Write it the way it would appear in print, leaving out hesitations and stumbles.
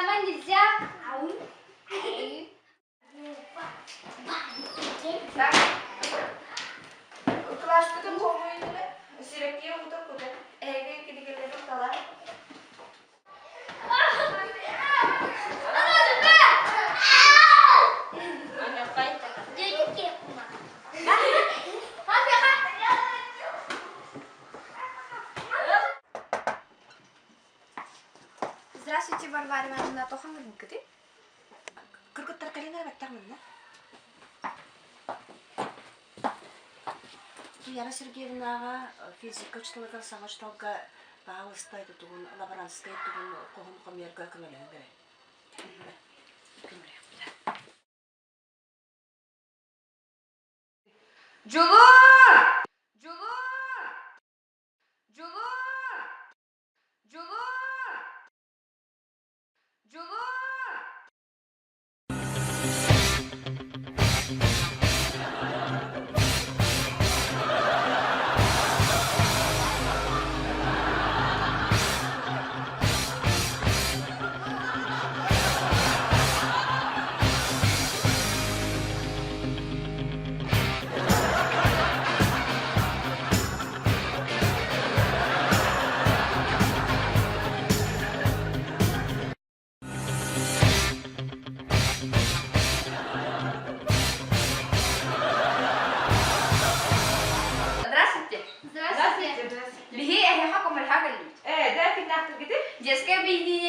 Мама, нельзя. Так. Класста да помоине. Сирекия ута куда. Эге кидикелерин тала. Здравствуйте, Варвара Ивановна. Тохан гынкыты? Кыргыттар календер баттармын, да? Яна Сергеевнаға физика учталыға сағашталға бағалыстайды тұғын, лаборантскай тұғын қоғым қомерға көмелен керек. Julur! Julur! Julur! Julur! Julur! Здравствуйте. Здравствуйте. Беги, я حكم الحاجة اللي ده في تحت كده. جيسكا بيدي